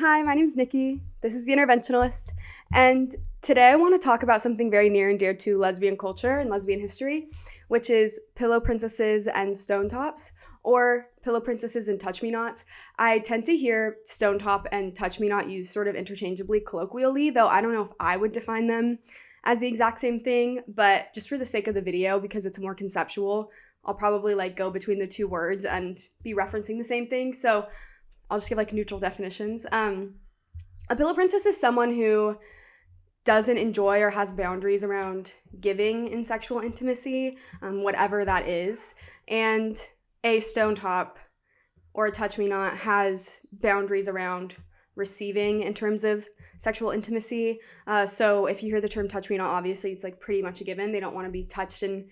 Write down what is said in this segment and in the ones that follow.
Hi, my name's Niki. This is The Interventionalist. And today I want to talk about something very near and dear to lesbian culture and lesbian history, which is pillow princesses and stone tops, or pillow princesses and touch me nots. I tend to hear stone top and touch me not used sort of interchangeably colloquially, though I don't know if I would define them as the exact same thing, but just for the sake of the video, because it's more conceptual, I'll probably go between the two words and be referencing the same thing. So I'll just give neutral definitions. A pillow princess is someone who doesn't enjoy or has boundaries around giving in sexual intimacy, whatever that is. And a stone top or a touch me not has boundaries around receiving in terms of sexual intimacy. So if you hear the term touch me not, obviously it's pretty much a given. They don't want to be touched in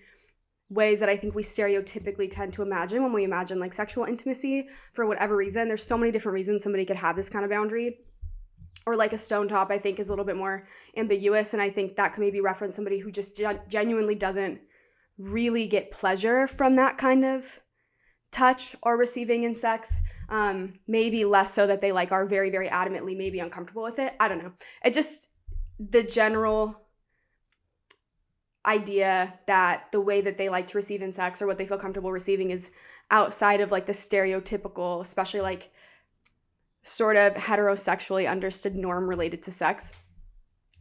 ways that I think we stereotypically tend to imagine when we imagine sexual intimacy for whatever reason. There's so many different reasons somebody could have this kind of boundary. Or a stone top, I think, is a little bit more ambiguous, and I think that could maybe reference somebody who just genuinely doesn't really get pleasure from that kind of touch or receiving in sex. Maybe less so that they are very, very adamantly maybe uncomfortable with it. I don't know. It just, the general idea that the way that they like to receive in sex or what they feel comfortable receiving is outside of the stereotypical, especially sort of heterosexually understood norm related to sex.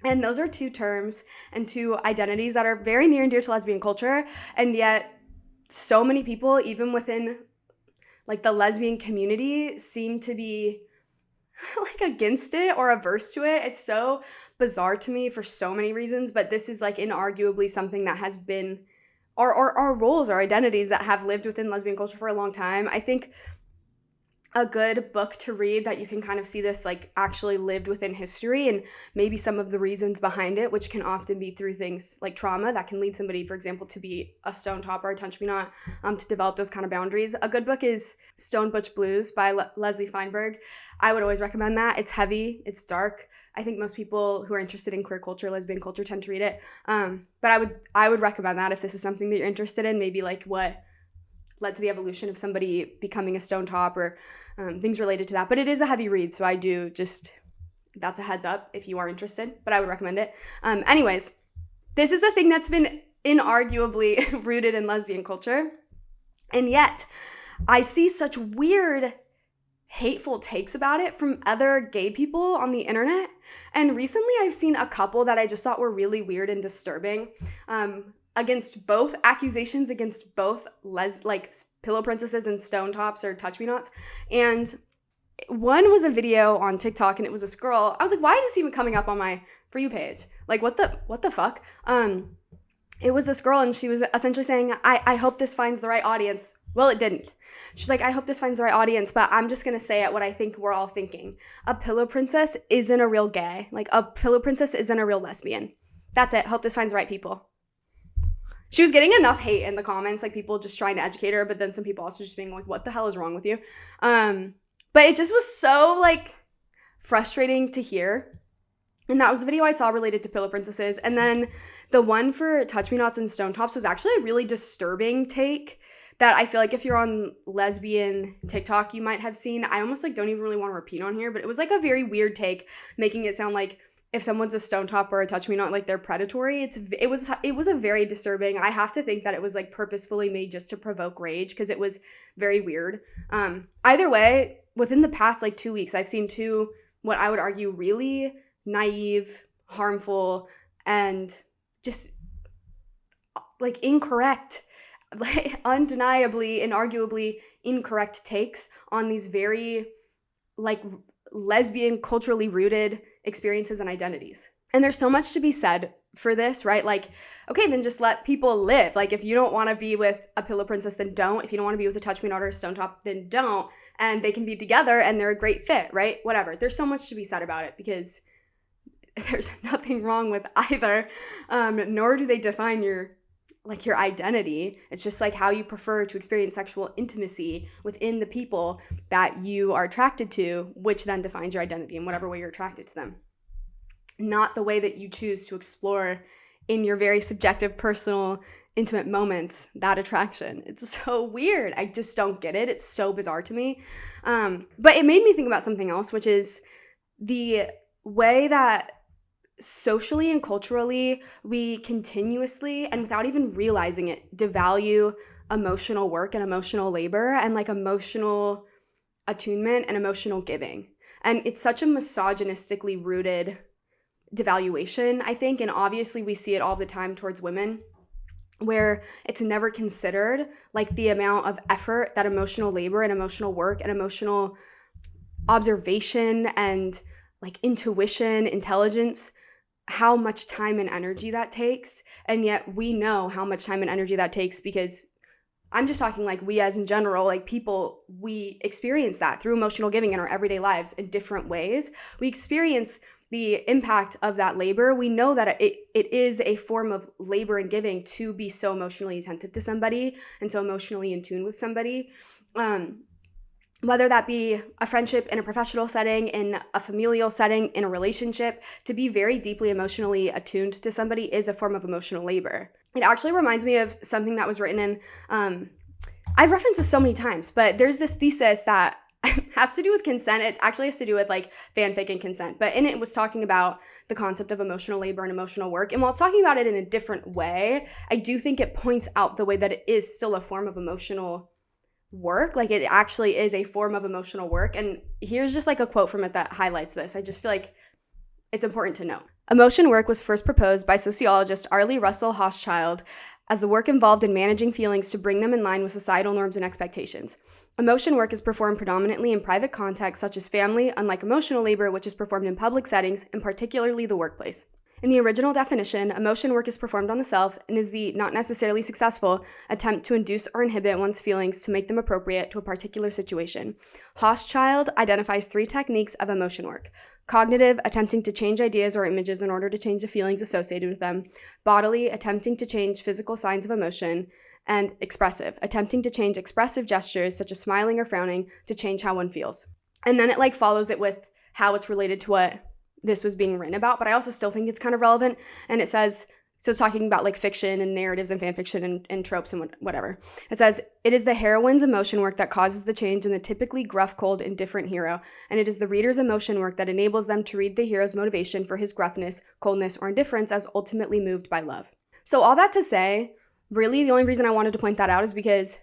And those are two terms and two identities that are very near and dear to lesbian culture, and yet so many people, even within the lesbian community, seem to be against it or averse to it. It's so bizarre to me for so many reasons, but this is inarguably something that has been our roles, our identities that have lived within lesbian culture for a long time. I think a good book to read that you can kind of see this actually lived within history and maybe some of the reasons behind it, which can often be through things like trauma that can lead somebody, for example, to be a stone top or a touch me not, to develop those kind of boundaries. A good book is Stone Butch Blues by Leslie Feinberg. I would always recommend that. It's heavy, it's dark. I think most people who are interested in queer culture, lesbian culture, tend to read it. But I would recommend that if this is something that you're interested in, maybe what led to the evolution of somebody becoming a stone top or things related to that. But it is a heavy read, so I do just, that's a heads up if you are interested, but I would recommend it. Anyways, this is a thing that's been inarguably rooted in lesbian culture, and yet I see such weird, hateful takes about it from other gay people on the internet. And recently I've seen a couple that I just thought were really weird and disturbing, against both accusations against both pillow princesses and stone tops or touch me nots. And one was a video on TikTok, and it was a girl. I was like, why is this even coming up on my For You page? What the fuck? It was this girl, and she was essentially saying, I hope this finds the right audience. Well, it didn't. She's like, I hope this finds the right audience, but I'm just going to say it what I think we're all thinking. A pillow princess isn't a real gay. A pillow princess isn't a real lesbian. That's it. Hope this finds the right people. She was getting enough hate in the comments, people just trying to educate her, but then some people also just being what the hell is wrong with you? But it just was so, frustrating to hear. And that was the video I saw related to pillow princesses. And then the one for touch me nots and stone tops was actually a really disturbing take that I feel if you're on lesbian TikTok, you might have seen. I almost don't even really want to repeat on here, but it was a very weird take, making it sound like if someone's a stone top or a touch me not, they're predatory. It was a very disturbing. I have to think that it was purposefully made just to provoke rage, because it was very weird. Either way, within the past 2 weeks, I've seen two, what I would argue, really naive, harmful, and just incorrect, undeniably, inarguably incorrect takes on these very lesbian culturally rooted experiences and identities. And there's so much to be said for this, right? Okay, then just let people live. If you don't want to be with a pillow princess, then don't. If you don't want to be with a touch me not or a stone top, then don't. And they can be together and they're a great fit, right? Whatever. There's so much to be said about it, because there's nothing wrong with either, nor do they define your identity. It's just how you prefer to experience sexual intimacy within the people that you are attracted to, which then defines your identity in whatever way you're attracted to them. Not the way that you choose to explore in your very subjective, personal, intimate moments, that attraction. It's so weird. I just don't get it. It's so bizarre to me. But it made me think about something else, which is the way that socially and culturally we continuously, and without even realizing it, devalue emotional work and emotional labor and like emotional attunement and emotional giving. And it's such a misogynistically rooted devaluation, I think. And obviously we see it all the time towards women, where it's never considered like the amount of effort that emotional labor and emotional work and emotional observation and like intuition, intelligence, how much time and energy that takes. And yet we know how much time and energy that takes, because I'm just talking like we as in general, like people, we experience that through emotional giving in our everyday lives in different ways. We experience the impact of that labor. We know that it is a form of labor and giving to be so emotionally attentive to somebody and so emotionally in tune with somebody. Whether that be a friendship in a professional setting, in a familial setting, in a relationship, to be very deeply emotionally attuned to somebody is a form of emotional labor. It actually reminds me of something that was written in, I've referenced this so many times, but there's this thesis that has to do with consent. It actually has to do with like fanfic and consent, but in it was talking about the concept of emotional labor and emotional work. And while it's talking about it in a different way, I do think it points out the way that it is still a form of emotional work. Like it actually is a form of emotional work. And here's just like a quote from it that highlights this. I just feel like it's important to note. Emotion work was first proposed by sociologist Arlie Russell Hochschild as the work involved in managing feelings to bring them in line with societal norms and expectations. Emotion work is performed predominantly in private contexts such as family, unlike emotional labor, which is performed in public settings, and particularly the workplace. In the original definition, emotion work is performed on the self and is the not necessarily successful attempt to induce or inhibit one's feelings to make them appropriate to a particular situation. Hochschild identifies 3 techniques of emotion work: cognitive, attempting to change ideas or images in order to change the feelings associated with them; bodily, attempting to change physical signs of emotion; and expressive, attempting to change expressive gestures such as smiling or frowning to change how one feels. And then it like follows it with how it's related to what this was being written about, but I also still think it's kind of relevant. And it says, so it's talking about like fiction and narratives and fan fiction and tropes and whatever. It says, it is the heroine's emotion work that causes the change in the typically gruff, cold, indifferent hero, and it is the reader's emotion work that enables them to read the hero's motivation for his gruffness, coldness, or indifference as ultimately moved by love. So all that to say, really the only reason I wanted to point that out is because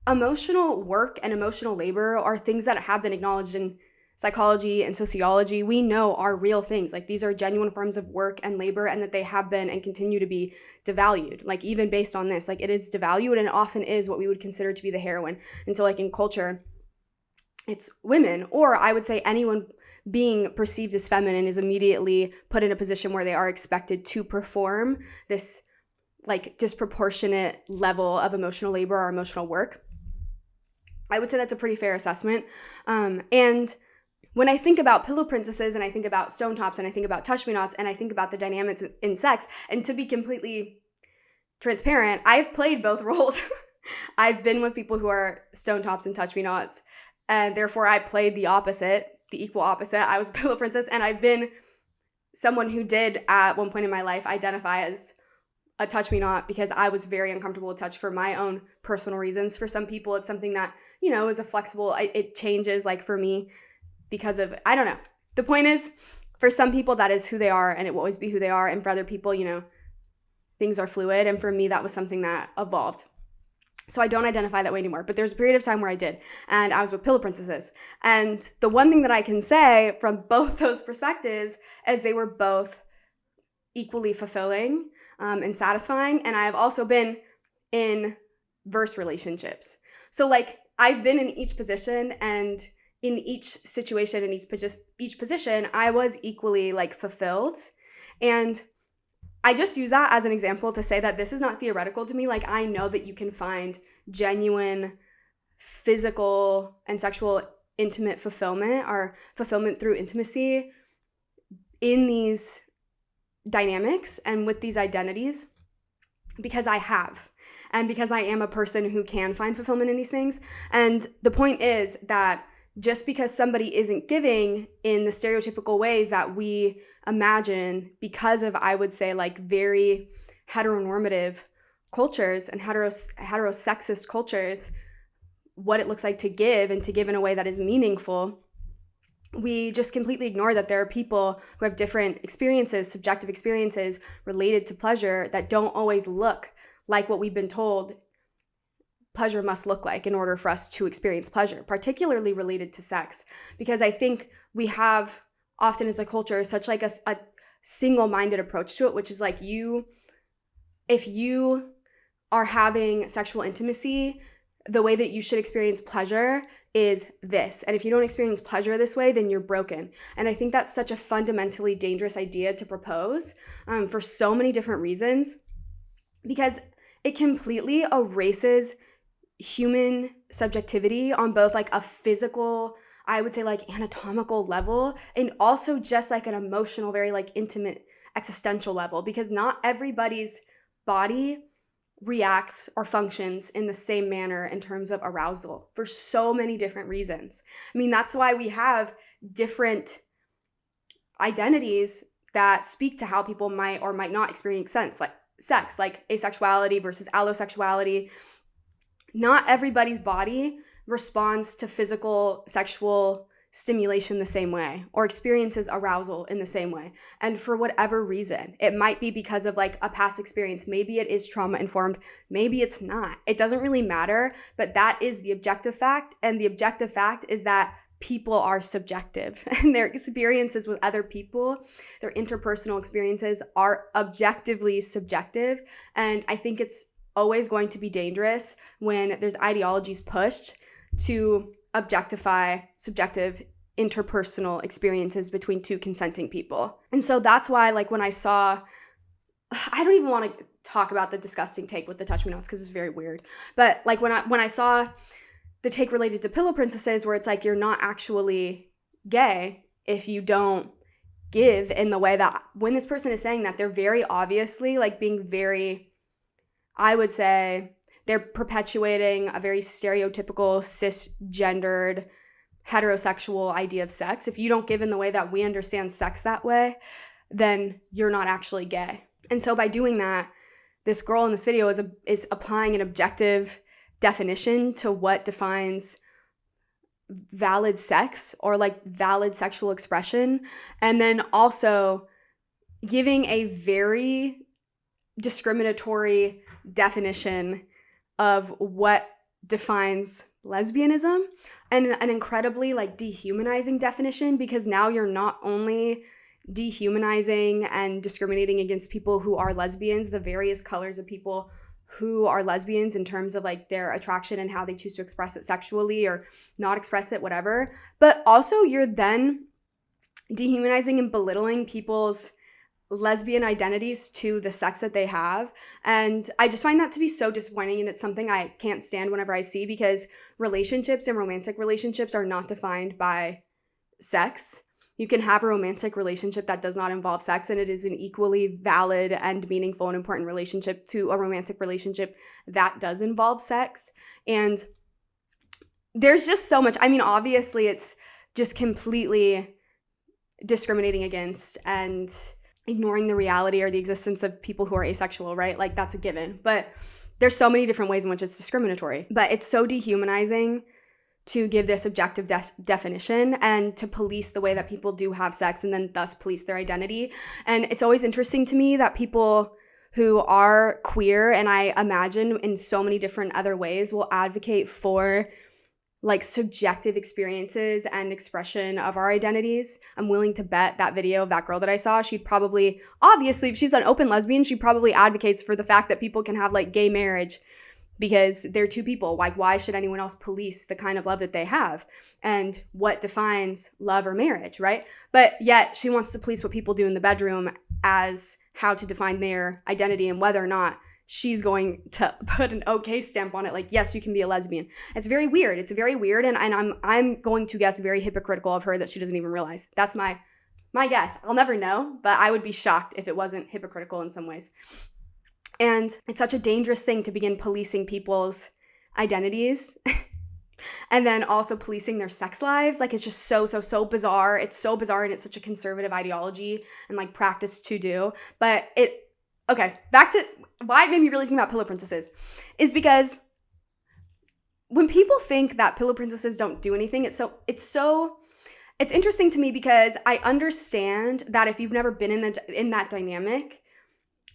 emotional work and emotional labor are things that have been acknowledged in psychology and sociology. We know are real things. Like these are genuine forms of work and labor, and that they have been and continue to be devalued. Like even based on this, like it is devalued, and it often is what we would consider to be the heroine. And so like in culture, it's women, or I would say anyone being perceived as feminine is immediately put in a position where they are expected to perform this like disproportionate level of emotional labor or emotional work. I would say that's a pretty fair assessment. And when I think about pillow princesses and I think about stone tops and I think about touch me nots and I think about the dynamics in sex, and to be completely transparent, I've played both roles. I've been with people who are stone tops and touch me nots, and therefore I played the opposite, the equal opposite. I was a pillow princess, and I've been someone who did at one point in my life identify as a touch me not, because I was very uncomfortable with touch for my own personal reasons. For some people, it's something that, you know, is a flexible, it changes. Like for me, because of, I don't know. The point is, for some people, that is who they are, and it will always be who they are. And for other people, you know, things are fluid. And for me, that was something that evolved. So I don't identify that way anymore. But there's a period of time where I did, and I was with pillow princesses. And the one thing that I can say from both those perspectives is they were both equally fulfilling and satisfying. And I have also been in verse relationships. So like I've been in each position, and in each situation, in each position, I was equally like fulfilled. And I just use that as an example to say that this is not theoretical to me. Like I know that you can find genuine physical and sexual intimate fulfillment, or fulfillment through intimacy, in these dynamics and with these identities, because I have, and because I am a person who can find fulfillment in these things. And the point is that just because somebody isn't giving in the stereotypical ways that we imagine, because of, I would say, like very heteronormative cultures and heterosexist cultures, what it looks like to give, and to give in a way that is meaningful, we just completely ignore that there are people who have different experiences, subjective experiences related to pleasure that don't always look like what we've been told pleasure must look like in order for us to experience pleasure, particularly related to sex. Because I think we have often as a culture such like a single-minded approach to it, which is like if you are having sexual intimacy, the way that you should experience pleasure is this. And if you don't experience pleasure this way, then you're broken. And I think that's such a fundamentally dangerous idea to propose for so many different reasons, because it completely erases human subjectivity on both like a physical, I would say like anatomical level, and also just like an emotional, very like intimate existential level, because not everybody's body reacts or functions in the same manner in terms of arousal for so many different reasons. I mean, that's why we have different identities that speak to how people might or might not experience sex, like asexuality versus allosexuality. Not everybody's body responds to physical sexual stimulation the same way or experiences arousal in the same way. And for whatever reason, it might be because of like a past experience. Maybe it is trauma informed. Maybe it's not. It doesn't really matter, but that is the objective fact. And the objective fact is that people are subjective and their experiences with other people, their interpersonal experiences are objectively subjective. And I think it's always going to be dangerous when there's ideologies pushed to objectify subjective interpersonal experiences between two consenting people. And so that's why, like, when I saw, I don't even want to talk about the disgusting take with the touch me nots because it's very weird. But like when I saw the take related to pillow princesses, where it's like you're not actually gay if you don't give in the way that, when this person is saying that, they're very obviously like being very, I would say, they're perpetuating a very stereotypical, cisgendered, heterosexual idea of sex. If you don't give in the way that we understand sex that way, then you're not actually gay. And so by doing that, this girl in this video is applying an objective definition to what defines valid sex or like valid sexual expression, and then also giving a very discriminatory definition of what defines lesbianism, and an incredibly like dehumanizing definition, because now you're not only dehumanizing and discriminating against people who are lesbians, the various colors of people who are lesbians in terms of like their attraction and how they choose to express it sexually or not express it, whatever, but also you're then dehumanizing and belittling people's lesbian identities to the sex that they have. And I just find that to be so disappointing, and it's something I can't stand whenever I see, because relationships and romantic relationships are not defined by sex. You can have a romantic relationship that does not involve sex, and it is an equally valid and meaningful and important relationship to a romantic relationship that does involve sex. And there's just so much. I mean, obviously it's just completely discriminating against and ignoring the reality or the existence of people who are asexual, right? Like, that's a given. But there's so many different ways in which it's discriminatory. But it's so dehumanizing to give this objective definition and to police the way that people do have sex and then thus police their identity. And it's always interesting to me that people who are queer, and I imagine in so many different other ways, will advocate for like subjective experiences and expression of our identities. I'm willing to bet that video of that girl that I saw, she'd probably, obviously, if she's an open lesbian, she probably advocates for the fact that people can have like gay marriage because they're two people. Like, why should anyone else police the kind of love that they have and what defines love or marriage, right? But yet she wants to police what people do in the bedroom as how to define their identity and whether or not she's going to put an okay stamp on it, like, yes, you can be a lesbian. It's very weird. It's very weird, and I'm going to guess very hypocritical of her that she doesn't even realize. That's my guess. I'll never know, but I would be shocked if it wasn't hypocritical in some ways. And it's such a dangerous thing to begin policing people's identities and then also policing their sex lives. Like, it's just so bizarre. It's so bizarre, and it's such a conservative ideology and like practice to do. But okay, back to why it made me really think about pillow princesses is because when people think that pillow princesses don't do anything, it's it's interesting to me because I understand that if you've never been in that dynamic,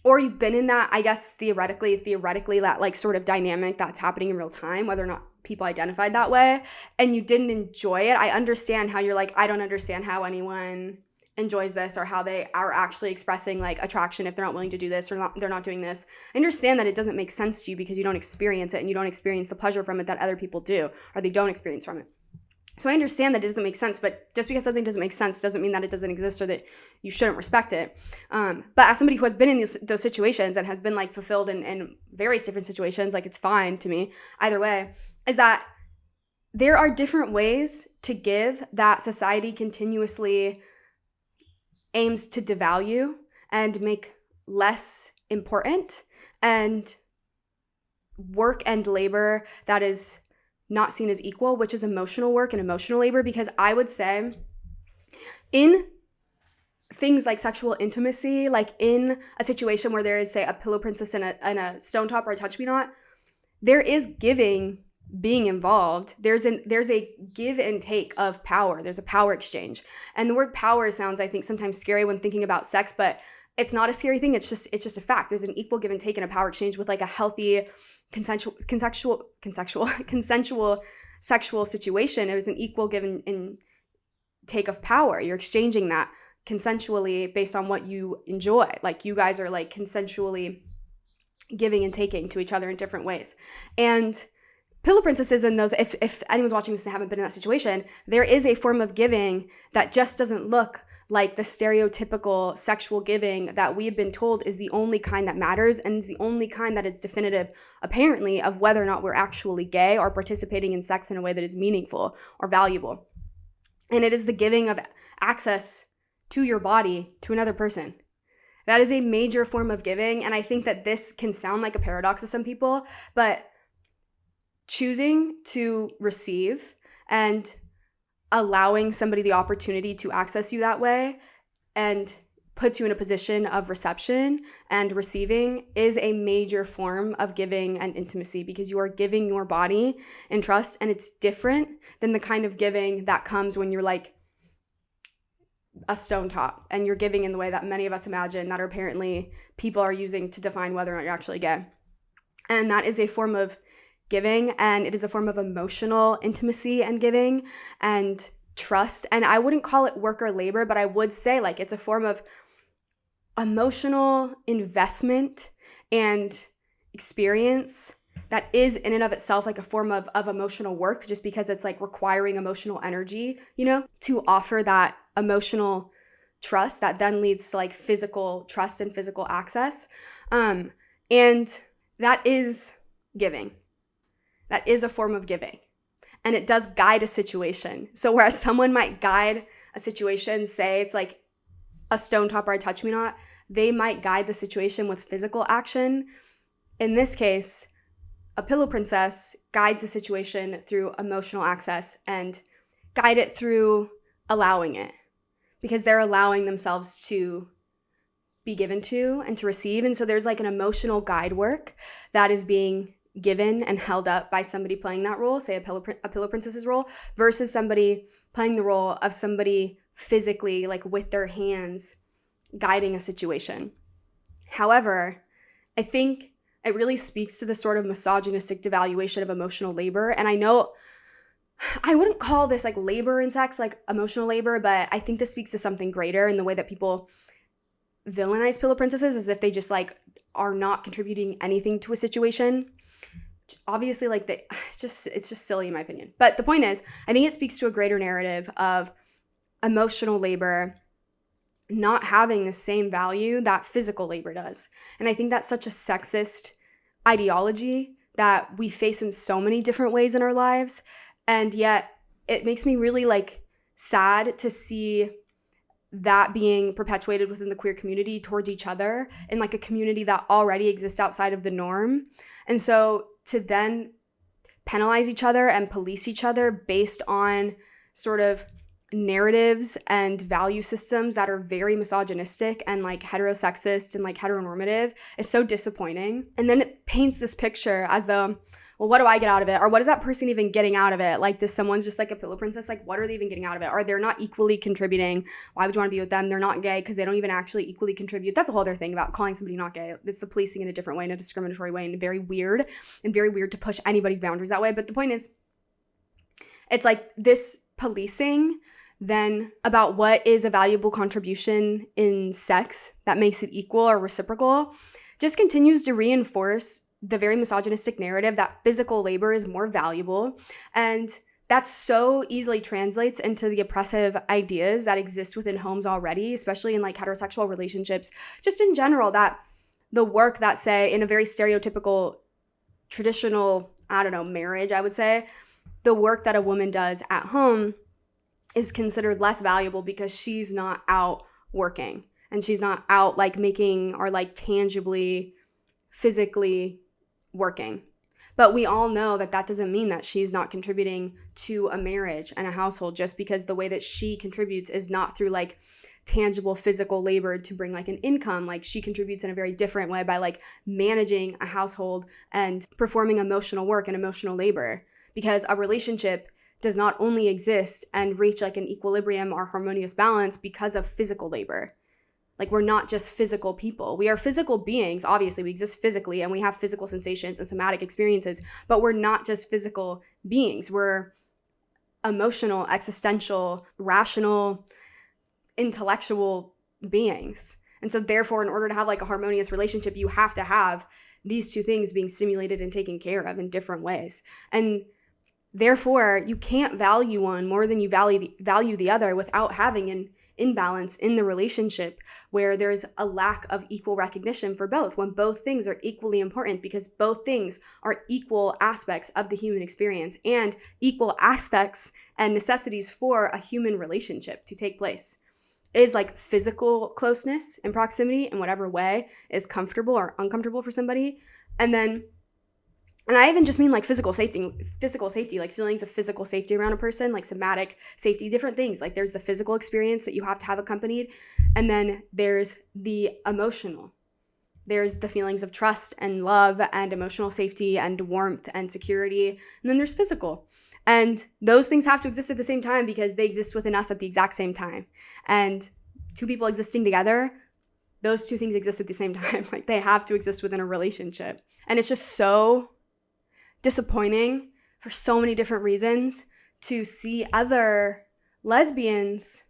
or you've been in that, I guess theoretically that like sort of dynamic that's happening in real time, whether or not people identified that way, and you didn't enjoy it, I understand how you're like, I don't understand how anyone enjoys this or how they are actually expressing like attraction if they're not willing to do this or they're not doing this. I understand that it doesn't make sense to you because you don't experience it and you don't experience the pleasure from it that other people do or they don't experience from it. So I understand that it doesn't make sense, but just because something doesn't make sense doesn't mean that it doesn't exist or that you shouldn't respect it. But as somebody who has been in those situations and has been like fulfilled in various different situations, like it's fine to me either way, is that there are different ways to give that society continuously aims to devalue and make less important, and work and labor that is not seen as equal, which is emotional work and emotional labor. Because I would say in things like sexual intimacy, like in a situation where there is, say, a pillow princess and a stone top or a touch me not, there is giving being involved. There's a give and take of power. There's a power exchange. And the word power sounds, I think, sometimes scary when thinking about sex, but it's not a scary thing. It's just a fact. There's an equal give and take and a power exchange with like a healthy consensual sexual situation. There's an equal give and take of power. You're exchanging that consensually based on what you enjoy. Like you guys are like consensually giving and taking to each other in different ways. And pillow princesses and those, if anyone's watching this and haven't been in that situation, there is a form of giving that just doesn't look like the stereotypical sexual giving that we have been told is the only kind that matters and is the only kind that is definitive, apparently, of whether or not we're actually gay or participating in sex in a way that is meaningful or valuable. And it is the giving of access to your body to another person. That is a major form of giving, and I think that this can sound like a paradox to some people, but choosing to receive and allowing somebody the opportunity to access you that way and puts you in a position of reception and receiving is a major form of giving and intimacy, because you are giving your body in trust, and it's different than the kind of giving that comes when you're like a stone top and you're giving in the way that many of us imagine that apparently people are using to define whether or not you're actually gay. And that is a form of giving, and it is a form of emotional intimacy and giving and trust. And I wouldn't call it work or labor, but I would say like it's a form of emotional investment and experience that is in and of itself like a form of emotional work, just because it's like requiring emotional energy, you know, to offer that emotional trust that then leads to like physical trust and physical access. And that is giving. That is a form of giving, and it does guide a situation. So whereas someone might guide a situation, say it's like a stone top or a touch me not, they might guide the situation with physical action. In this case, a pillow princess guides the situation through emotional access and guide it through allowing it, because they're allowing themselves to be given to and to receive. And so there's like an emotional guide work that is being given and held up by somebody playing that role, say a pillow princess's role, versus somebody playing the role of somebody physically, like with their hands, guiding a situation. However, I think it really speaks to the sort of misogynistic devaluation of emotional labor. And I know I wouldn't call this like labor in sex, like emotional labor, but I think this speaks to something greater in the way that people villainize pillow princesses as if they just like are not contributing anything to a situation. Obviously, like it's just silly in my opinion. But the point is, I think it speaks to a greater narrative of emotional labor not having the same value that physical labor does. And I think that's such a sexist ideology that we face in so many different ways in our lives. And yet it makes me really like sad to see that being perpetuated within the queer community towards each other in like a community that already exists outside of the norm. And so to then penalize each other and police each other based on sort of narratives and value systems that are very misogynistic and like heterosexist and like heteronormative is so disappointing. And then it paints this picture as though well, what do I get out of it? Or what is that person even getting out of it? Like, this someone's just like a pillow princess. Like, what are they even getting out of it? Or they're not equally contributing. Why would you want to be with them? They're not gay because they don't even actually equally contribute. That's a whole other thing about calling somebody not gay. It's the policing in a different way, in a discriminatory way, and very weird to push anybody's boundaries that way. But the point is, it's like this policing then about what is a valuable contribution in sex that makes it equal or reciprocal just continues to reinforce the very misogynistic narrative that physical labor is more valuable. And that so easily translates into the oppressive ideas that exist within homes already, especially in like heterosexual relationships, just in general, that the work that, say, in a very stereotypical, traditional, marriage, I would say, the work that a woman does at home is considered less valuable because she's not out working and she's not out like making or like tangibly, physically working. But we all know that that doesn't mean that she's not contributing to a marriage and a household, just because the way that she contributes is not through like tangible physical labor to bring like an income. Like, she contributes in a very different way by like managing a household and performing emotional work and emotional labor, because a relationship does not only exist and reach like an equilibrium or harmonious balance because of physical labor. Like, we're not just physical people. We are physical beings. Obviously, we exist physically and we have physical sensations and somatic experiences, but we're not just physical beings. We're emotional, existential, rational, intellectual beings. And so therefore, in order to have like a harmonious relationship, you have to have these two things being stimulated and taken care of in different ways. And therefore, you can't value one more than you value the other without having an imbalance in the relationship where there's a lack of equal recognition for both, when both things are equally important, because both things are equal aspects of the human experience and equal aspects and necessities for a human relationship to take place. Is like physical closeness and proximity in whatever way is comfortable or uncomfortable for somebody. And I even just mean like physical safety, like feelings of physical safety around a person, like somatic safety, different things. Like, there's the physical experience that you have to have accompanied. And then there's the emotional. There's the feelings of trust and love and emotional safety and warmth and security. And then there's physical. And those things have to exist at the same time because they exist within us at the exact same time. And two people existing together, those two things exist at the same time. Like, they have to exist within a relationship. And it's just so disappointing for so many different reasons to see other lesbians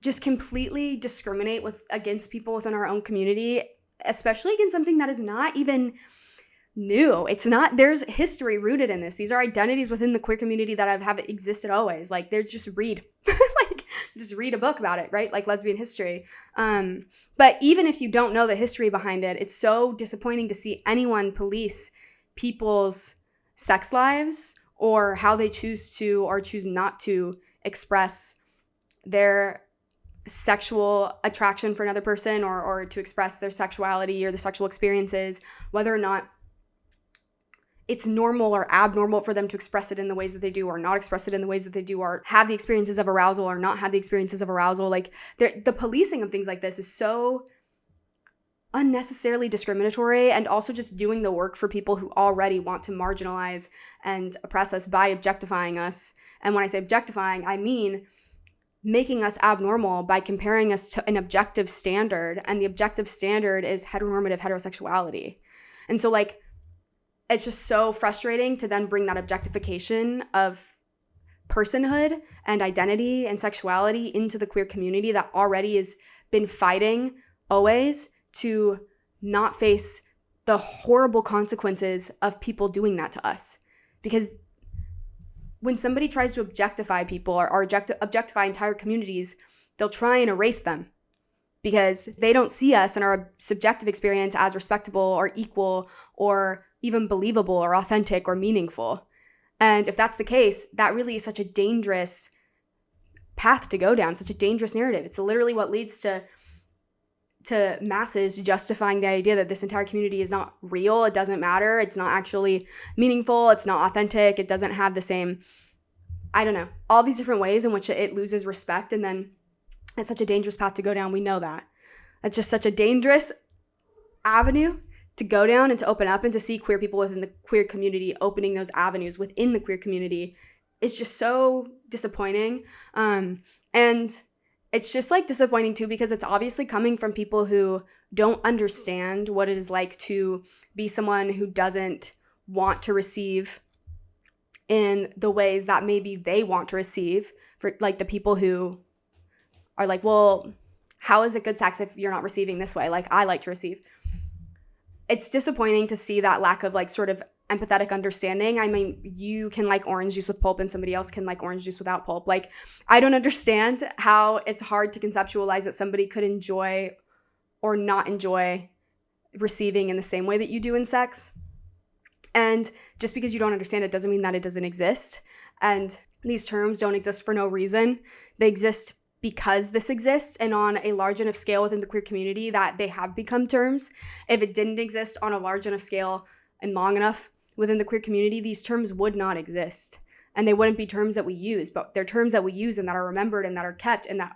just completely discriminate against people within our own community, especially against something that is not even new. It's not, there's history rooted in this. These are identities within the queer community that have existed always. Like, they're just read a book about it, right? Like lesbian history. But even if you don't know the history behind it, it's so disappointing to see anyone police people's sex lives or how they choose to or choose not to express their sexual attraction for another person, or to express their sexuality or the sexual experiences, whether or not it's normal or abnormal for them to express it in the ways that they do or not express it in the ways that they do, or have the experiences of arousal or not have the experiences of arousal. Like, the policing of things like this is so unnecessarily discriminatory, and also just doing the work for people who already want to marginalize and oppress us by objectifying us. And when I say objectifying, I mean making us abnormal by comparing us to an objective standard, and the objective standard is heteronormative heterosexuality. And so, like, it's just so frustrating to then bring that objectification of personhood and identity and sexuality into the queer community that already has been fighting always to not face the horrible consequences of people doing that to us. Because when somebody tries to objectify people or objectify entire communities, they'll try and erase them because they don't see us and our subjective experience as respectable or equal or even believable or authentic or meaningful. And if that's the case, that really is such a dangerous path to go down, such a dangerous narrative. It's literally what leads to masses justifying the idea that this entire community is not real, it doesn't matter, it's not actually meaningful, it's not authentic, it doesn't have the same, I don't know, all these different ways in which it loses respect. And then it's such a dangerous path to go down. We know that. It's just such a dangerous avenue to go down and to open up and to see queer people within the queer community opening those avenues within the queer community is just so disappointing. And it's just like disappointing too, because it's obviously coming from people who don't understand what it is like to be someone who doesn't want to receive in the ways that maybe they want to receive. For like the people who are like, well, how is it good sex if you're not receiving this way? Like, I like to receive. It's disappointing to see that lack of like sort of empathetic understanding. I mean, you can like orange juice with pulp and somebody else can like orange juice without pulp. Like, I don't understand how it's hard to conceptualize that somebody could enjoy or not enjoy receiving in the same way that you do in sex. And just because you don't understand it doesn't mean that it doesn't exist. And these terms don't exist for no reason. They exist because this exists, and on a large enough scale within the queer community that they have become terms. If it didn't exist on a large enough scale and long enough within the queer community, these terms would not exist. And they wouldn't be terms that we use, but they're terms that we use and that are remembered and that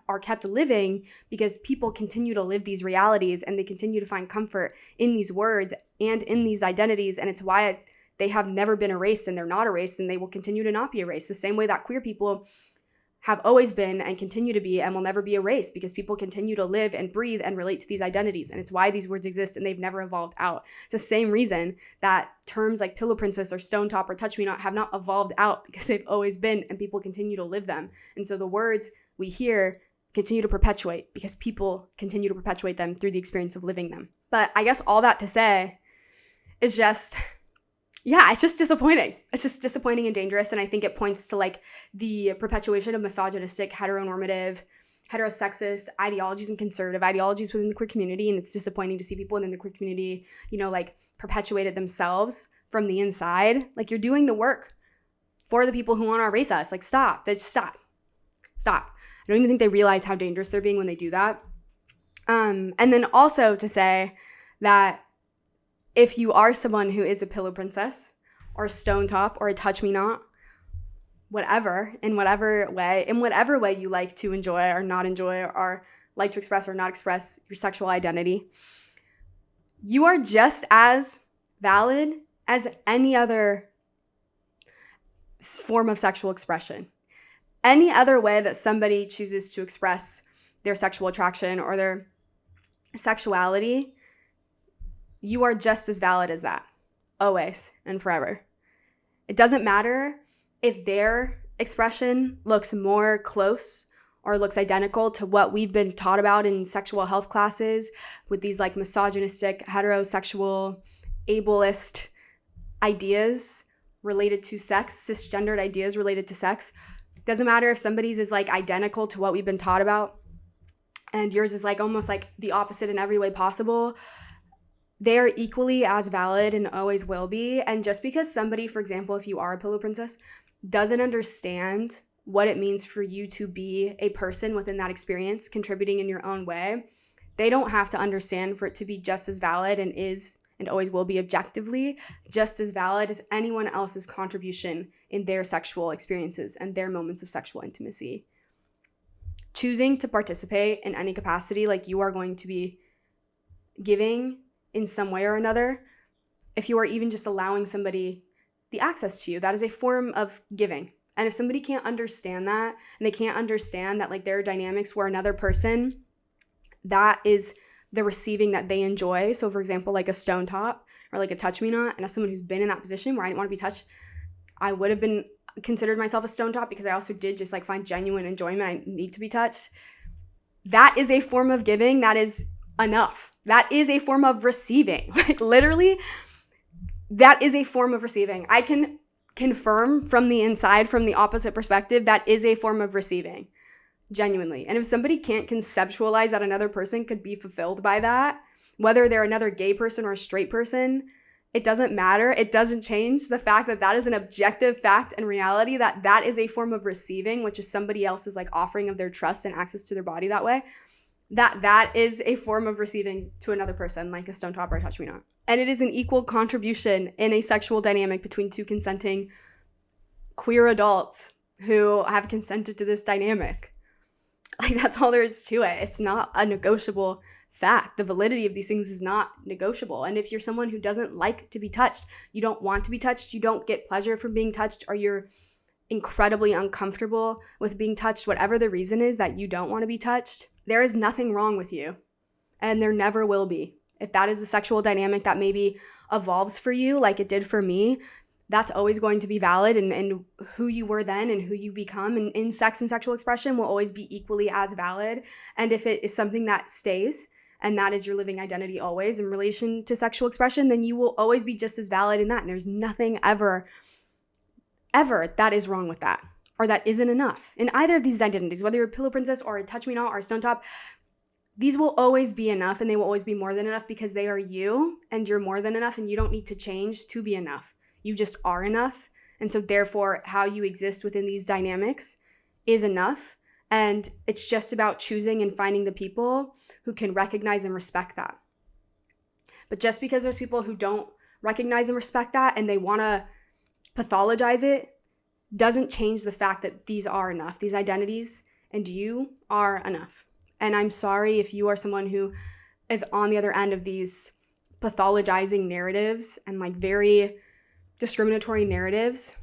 are kept living because people continue to live these realities and they continue to find comfort in these words and in these identities. And it's why they have never been erased, and they're not erased, and they will continue to not be erased. The same way that queer people have always been and continue to be and will never be erased, because people continue to live and breathe and relate to these identities. And it's why these words exist and they've never evolved out. It's the same reason that terms like pillow princess or stone top or touch me not have not evolved out, because they've always been and people continue to live them. And so the words we hear continue to perpetuate because people continue to perpetuate them through the experience of living them. But I guess all that to say is just, yeah, it's just disappointing. It's just disappointing and dangerous. And I think it points to like the perpetuation of misogynistic, heteronormative, heterosexist ideologies and conservative ideologies within the queer community. And it's disappointing to see people within the queer community, you know, like perpetuate it themselves from the inside. Like, you're doing the work for the people who want to erase us. Like, stop. Stop. I don't even think they realize how dangerous they're being when they do that. And then also to say that if you are someone who is a pillow princess or a stone top or a touch me not, in whatever way you like to enjoy or not enjoy or like to express or not express your sexual identity, you are just as valid as any other form of sexual expression. Any other way that somebody chooses to express their sexual attraction or their sexuality, you are just as valid as that, always and forever. It doesn't matter if their expression looks more close or looks identical to what we've been taught about in sexual health classes with these like misogynistic, heterosexual, ableist ideas related to sex, cisgendered ideas related to sex. It doesn't matter if somebody's is like identical to what we've been taught about and yours is like almost like the opposite in every way possible. They are equally as valid and always will be. And just because somebody, for example, if you are a pillow princess, doesn't understand what it means for you to be a person within that experience, contributing in your own way, they don't have to understand for it to be just as valid and is and always will be objectively just as valid as anyone else's contribution in their sexual experiences and their moments of sexual intimacy. Choosing to participate in any capacity like you are going to be giving in some way or another, if you are even just allowing somebody the access to you, that is a form of giving. And if somebody can't understand that, and they can't understand that like there are dynamics where another person, that is the receiving that they enjoy. So for example, like a stone top or like a touch me not, and as someone who's been in that position where I didn't want to be touched, I would have been considered myself a stone top because I also did just like find genuine enjoyment. I need to be touched. That is a form of giving. That is enough. That is a form of receiving. Like literally, that is a form of receiving. I can confirm from the inside, from the opposite perspective, that is a form of receiving, genuinely. And if somebody can't conceptualize that another person could be fulfilled by that, whether they're another gay person or a straight person, it doesn't matter. It doesn't change the fact that that is an objective fact and reality, that that is a form of receiving, which is somebody else's like offering of their trust and access to their body that way. That is a form of receiving to another person, like a stone top or a touch me not. And it is an equal contribution in a sexual dynamic between two consenting queer adults who have consented to this dynamic. Like, that's all there is to it. It's not a negotiable fact. The validity of these things is not negotiable. And if you're someone who doesn't like to be touched, you don't want to be touched, you don't get pleasure from being touched, or you're incredibly uncomfortable with being touched, whatever the reason is that you don't want to be touched, there is nothing wrong with you. And there never will be. If that is the sexual dynamic that maybe evolves for you, like it did for me, that's always going to be valid, and who you were then and who you become in sex and sexual expression will always be equally as valid. And if it is something that stays, and that is your living identity always in relation to sexual expression, then you will always be just as valid in that. And there's nothing ever that is wrong with that, or that isn't enough. In either of these identities, whether you're a pillow princess or a touch me not or a stone top, these will always be enough, and they will always be more than enough, because they are you and you're more than enough, and you don't need to change to be enough. You just are enough. And so therefore, how you exist within these dynamics is enough. And it's just about choosing and finding the people who can recognize and respect that. But just because there's people who don't recognize and respect that, and they want to pathologize it, doesn't change the fact that these are enough. These identities and you are enough. And I'm sorry if you are someone who is on the other end of these pathologizing narratives and like very discriminatory narratives,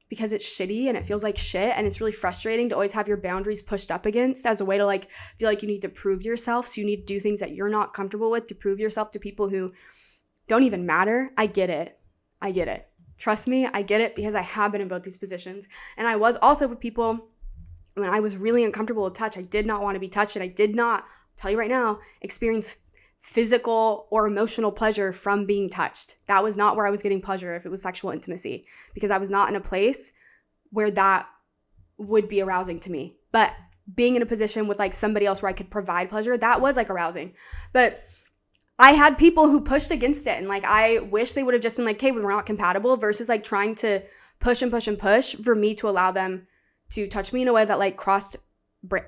because it's shitty and it feels like shit, and it's really frustrating to always have your boundaries pushed up against as a way to like feel like you need to prove yourself. So you need to do things that you're not comfortable with to prove yourself to people who don't even matter. I get it. Trust me, I get it, because I have been in both these positions. And I was also with people when I was really uncomfortable with touch. I did not want to be touched, and I did not, tell you right now, experience physical or emotional pleasure from being touched. That was not where I was getting pleasure if it was sexual intimacy, because I was not in a place where that would be arousing to me. But being in a position with like somebody else where I could provide pleasure, that was like arousing. But I had people who pushed against it, and like I wish they would have just been like, okay, we're not compatible, versus like trying to push and push and push for me to allow them to touch me in a way that like crossed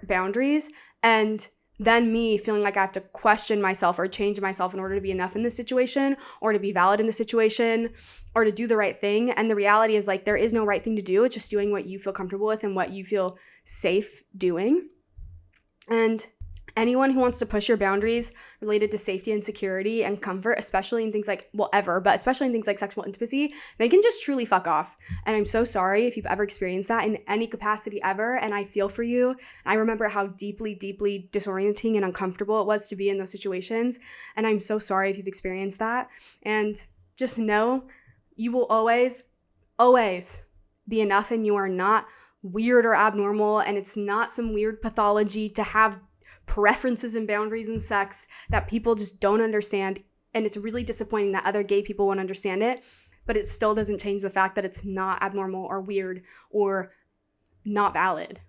boundaries, and then me feeling like I have to question myself or change myself in order to be enough in this situation, or to be valid in the situation, or to do the right thing. And the reality is like there is no right thing to do. It's just doing what you feel comfortable with and what you feel safe doing. And anyone who wants to push your boundaries related to safety and security and comfort, especially in things like, but especially in things like sexual intimacy, they can just truly fuck off. And I'm so sorry if you've ever experienced that in any capacity ever. And I feel for you. I remember how deeply, deeply disorienting and uncomfortable it was to be in those situations. And I'm so sorry if you've experienced that. And just know you will always, always be enough, and you are not weird or abnormal. And it's not some weird pathology to have preferences and boundaries in sex that people just don't understand. And it's really disappointing that other gay people won't understand it, but it still doesn't change the fact that it's not abnormal or weird or not valid.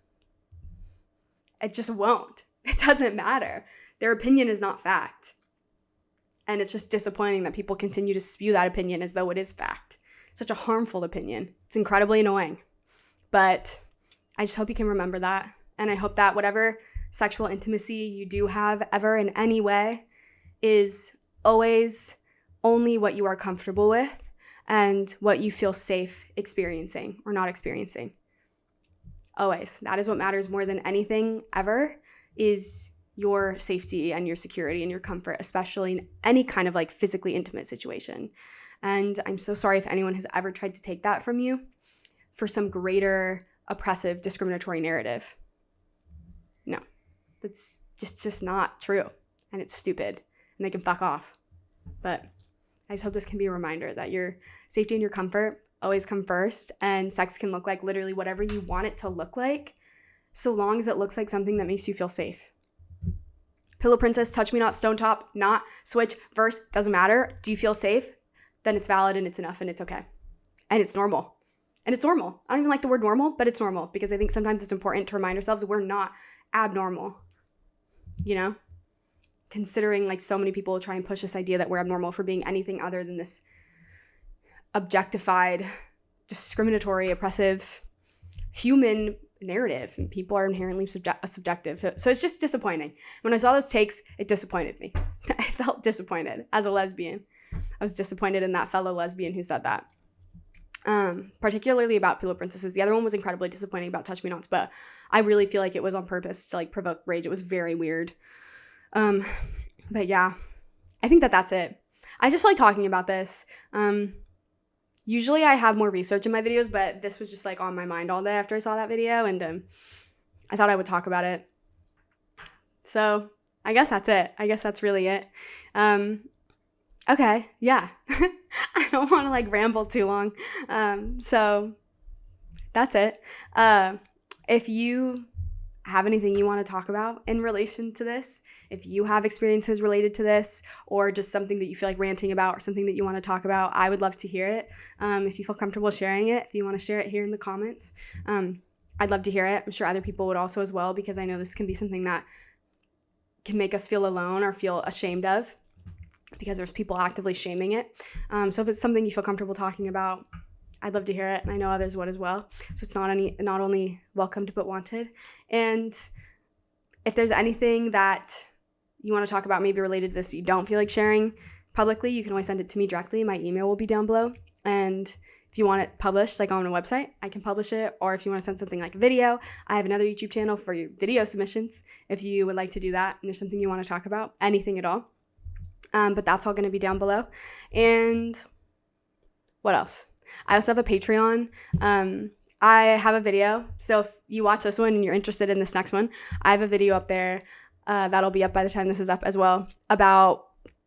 It just won't. It doesn't matter. Their opinion is not fact. And it's just disappointing that people continue to spew that opinion as though it is fact. Such a harmful opinion. It's incredibly annoying. But I just hope you can remember that. And I hope that whatever sexual intimacy you do have ever in any way is always only what you are comfortable with and what you feel safe experiencing or not experiencing. Always. That is what matters more than anything ever, is your safety and your security and your comfort, especially in any kind of like physically intimate situation. And I'm so sorry if anyone has ever tried to take that from you for some greater oppressive discriminatory narrative. No. That's just not true, and it's stupid, and they can fuck off. But I just hope this can be a reminder that your safety and your comfort always come first, and sex can look like literally whatever you want it to look like, so long as it looks like something that makes you feel safe. Pillow princess, touch me not, stone top, not, switch, verse, doesn't matter. Do you feel safe? Then it's valid and it's enough and it's okay. And it's normal. And it's normal. I don't even like the word normal, but it's normal, because I think sometimes it's important to remind ourselves we're not abnormal. You know, considering like so many people try and push this idea that we're abnormal for being anything other than this objectified, discriminatory, oppressive human narrative. And people are inherently subjective. So it's just disappointing. When I saw those takes, it disappointed me. I felt disappointed as a lesbian. I was disappointed in that fellow lesbian who said that. particularly about Pillow Princesses. The other one was incredibly disappointing about Touch Me Nots, but I really feel like it was on purpose to like provoke rage. It was very weird. But yeah, I think that's it. I just like talking about this. Usually I have more research in my videos, but this was just like on my mind all day after I saw that video, and I thought I would talk about it. So I guess that's it. I guess that's really it. Okay, yeah. I don't want to like ramble too long. So that's it. If you have anything you want to talk about in relation to this, if you have experiences related to this, or just something that you feel like ranting about, or something that you want to talk about, I would love to hear it. If you feel comfortable sharing it, if you want to share it here in the comments, I'd love to hear it. I'm sure other people would also as well, because I know this can be something that can make us feel alone or feel ashamed of, because there's people actively shaming it. So if it's something you feel comfortable talking about, I'd love to hear it, and I know others would as well. So it's not only welcomed but wanted. And if there's anything that you want to talk about maybe related to this you don't feel like sharing publicly, you can always send it to me directly. My email will be down below. And if you want it published like on a website, I can publish it. Or if you want to send something like a video, I have another YouTube channel for your video submissions if you would like to do that and there's something you want to talk about, anything at all. But that's all going to be down below. And what else? I also have a Patreon. I have a video. So if you watch this one and you're interested in this next one, I have a video up there that'll be up by the time this is up as well, about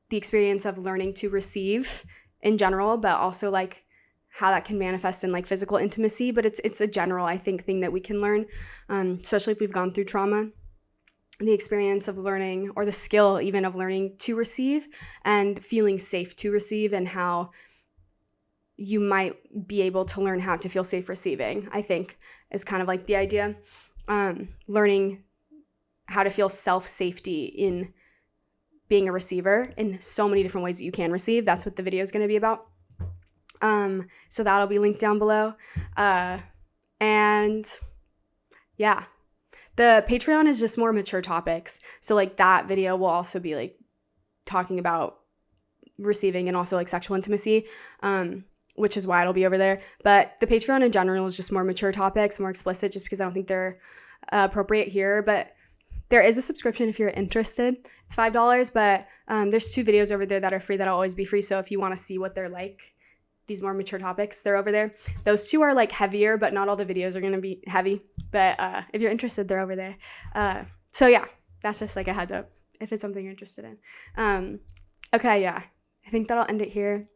the experience of learning to receive in general, but also like how that can manifest in like physical intimacy. But it's a general, I think, thing that we can learn, especially if we've gone through trauma. The experience of learning, or the skill even of learning to receive and feeling safe to receive, and how you might be able to learn how to feel safe receiving, I think is kind of like the idea. Learning how to feel self-safety in being a receiver in so many different ways that you can receive. That's what the video is going to be about. So that'll be linked down below. And yeah. The Patreon is just more mature topics. So like that video will also be like talking about receiving and also like sexual intimacy, which is why it'll be over there. But the Patreon in general is just more mature topics, more explicit, just because I don't think they're appropriate here. But there is a subscription if you're interested. It's $5, but there's 2 videos over there that are free that'll always be free. So if you want to see what they're like, these more mature topics, they're over there. Those 2 are like heavier, but not all the videos are going to be heavy. But if you're interested, they're over there. So yeah, that's just like a heads up if it's something you're interested in. Okay, yeah, I think that'll end it here.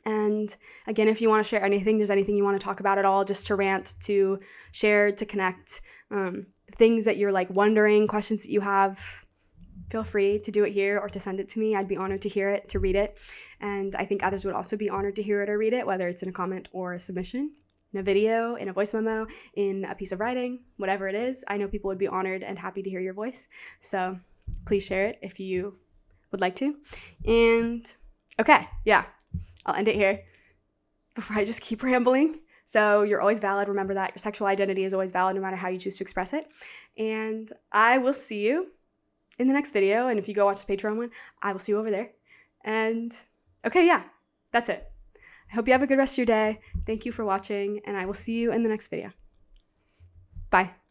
And again, if you want to share anything, there's anything you want to talk about at all, just to rant, to share, to connect, things that you're like wondering, questions that you have, feel free to do it here or to send it to me. I'd be honored to hear it, to read it. And I think others would also be honored to hear it or read it, whether it's in a comment or a submission, in a video, in a voice memo, in a piece of writing, whatever it is. I know people would be honored and happy to hear your voice. So please share it if you would like to. And okay, yeah, I'll end it here before I just keep rambling. So you're always valid. Remember that your sexual identity is always valid no matter how you choose to express it. And I will see you in the next video. And if you go watch the Patreon one, I will see you over there. And okay, yeah, that's it. I hope you have a good rest of your day. Thank you for watching, and I will see you in the next video. Bye.